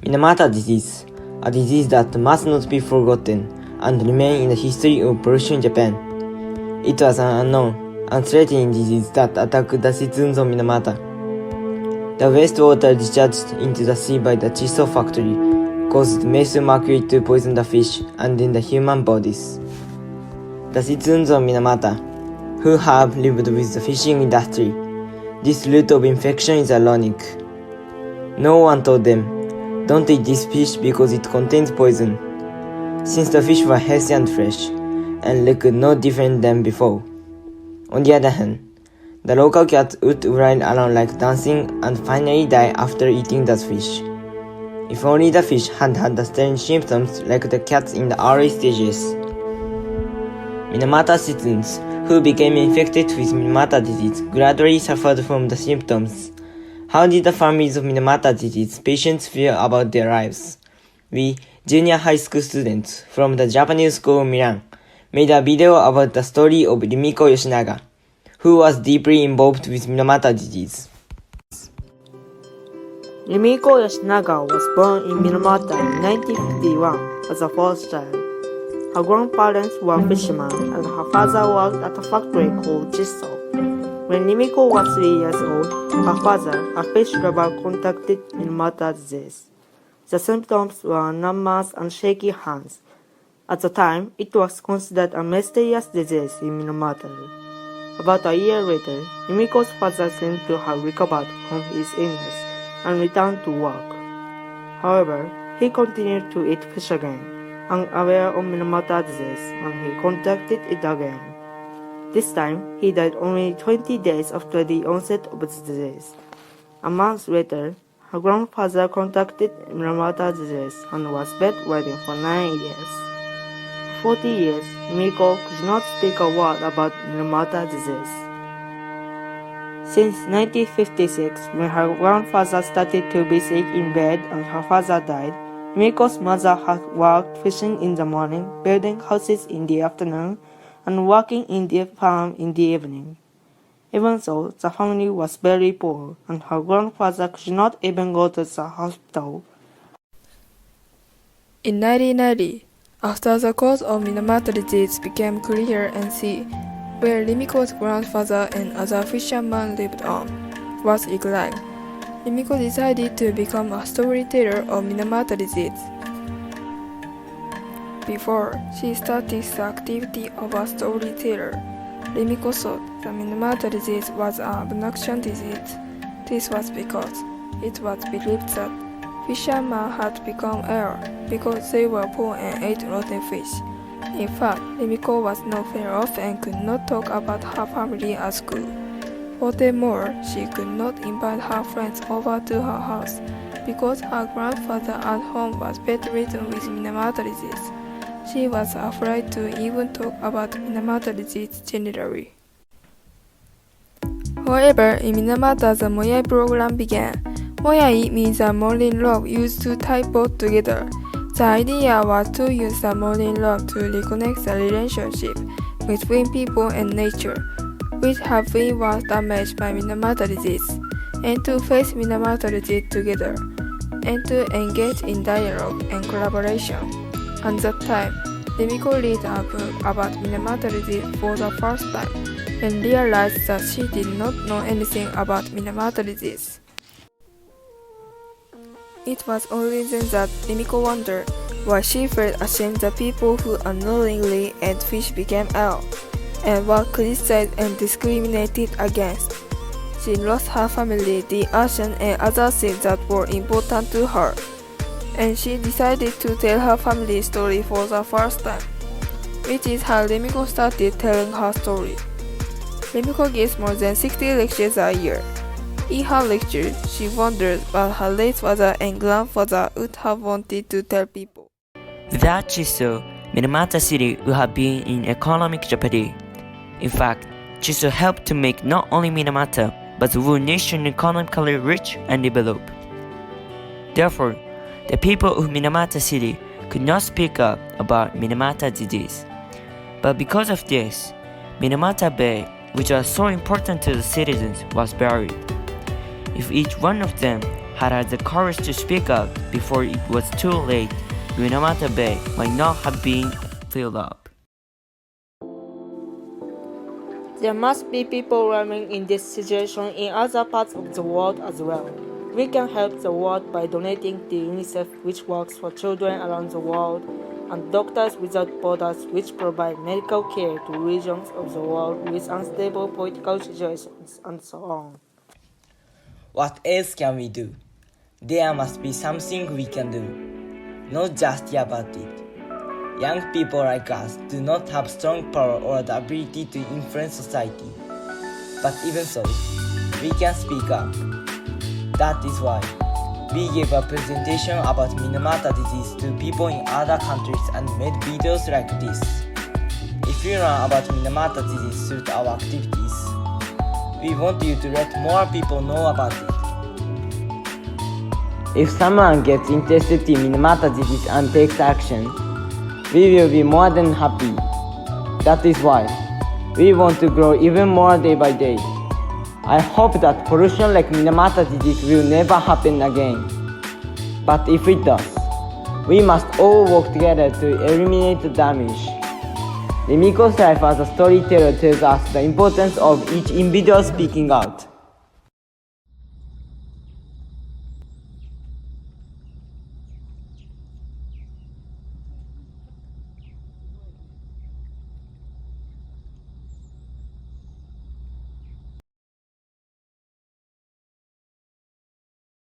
Minamata Disease, a disease that must not be forgotten and remain in the history of pollution Japan. It was an unknown, unthreatening disease that attacked the citizens of Minamata. The wastewater discharged into the sea by the Chiso factory caused methyl mercury to poison the fish and in the human bodies. The citizens of Minamata, who have lived with the fishing industry, this route of infection is ironic. No one told them, don't eat this fish because it contains poison, since the fish were healthy and fresh, and looked no different than before. On the other hand, the local cats would run around like dancing and finally die after eating that fish. If only the fish had had the strange symptoms like the cats in the early stages. Minamata citizens who became infected with Minamata disease gradually suffered from the symptoms. How did the families of Minamata disease patients feel about their lives? We, junior high school students from the Japanese School of Milan, made a video about the story of Rimiko Yoshinaga, who was deeply involved with Minamata disease. Rimiko Yoshinaga was born in Minamata in 1951 as a fourth child. Her grandparents were fishermen and her father worked at a factory called Chiso. When Rimiko was 3 years old, her father, a fish lover, contracted Minamata disease. The symptoms were numbness and shaky hands. At the time, it was considered a mysterious disease in Minamata. About a year later, Rimiko's father seemed to have recovered from his illness and returned to work. However, he continued to eat fish again, unaware of Minamata disease, and he contracted it again. This time, he died only 20 days after the onset of the disease. A month later, her grandfather contracted Minamata disease and was bedridden for 9 years. For 40 years, Rimiko could not speak a word about Minamata disease. Since 1956, when her grandfather started to be sick in bed and her father died, Rimiko's mother had worked fishing in the morning, building houses in the afternoon, and working in the farm in the evening. Even so, the family was very poor, and her grandfather could not even go to the hospital. In 1990, after the cause of Minamata disease became clear and sea, where Rimiko's grandfather and other fishermen lived on, was ignored, Rimiko decided to become a storyteller of Minamata disease. Before she started the activity of a storyteller, Rimiko thought the Minamata disease was an obnoxious disease. This was because it was believed that fishermen had become ill because they were poor and ate rotten fish. In fact, Rimiko was not very off and could not talk about her family at school. Furthermore, she could not invite her friends over to her house because her grandfather at home was bedridden with Minamata disease. She was afraid to even talk about Minamata disease generally. However, in Minamata, the Moyai program began. Moyai means a morning rope used to tie boats together. The idea was to use the morning rope to reconnect the relationship between people and nature, which have been once damaged by Minamata disease, and to face Minamata disease together, and to engage in dialogue and collaboration. At that time, Rimiko read a book about Minamata disease for the first time and realized that she did not know anything about Minamata disease. It was only then that Rimiko wondered why she felt ashamed that people who unknowingly ate fish became ill and were criticized and discriminated against. She lost her family, the ocean, and other things that were important to her, and she decided to tell her family story for the first time, which is how Rimiko started telling her story. Rimiko gives more than 60 lectures a year. In her lecture, she wondered what her late father and grandfather would have wanted to tell people. Without Chiso, Minamata City would have been in economic jeopardy. In fact, Chiso helped to make not only Minamata, but the whole nation economically rich and developed. Therefore, the people of Minamata City could not speak up about Minamata disease. But because of this, Minamata Bay, which was so important to the citizens, was buried. If each one of them had the courage to speak out before it was too late, Minamata Bay might not have been filled up. There must be people learning in this situation in other parts of the world as well. We can help the world by donating to UNICEF, which works for children around the world, and Doctors Without Borders, which provide medical care to regions of the world with unstable political situations, and so on. What else can we do? There must be something we can do, not just hear about it. Young people like us do not have strong power or the ability to influence society. But even so, we can speak up. That is why we gave a presentation about Minamata disease to people in other countries and made videos like this. If you learn about Minamata disease through our activities, we want you to let more people know about it. If someone gets interested in Minamata disease and takes action, we will be more than happy. That is why we want to grow even more day by day. I hope that pollution like Minamata disease will never happen again. But if it does, we must all work together to eliminate the damage. Rimiko's life as a storyteller tells us the importance of each individual speaking out.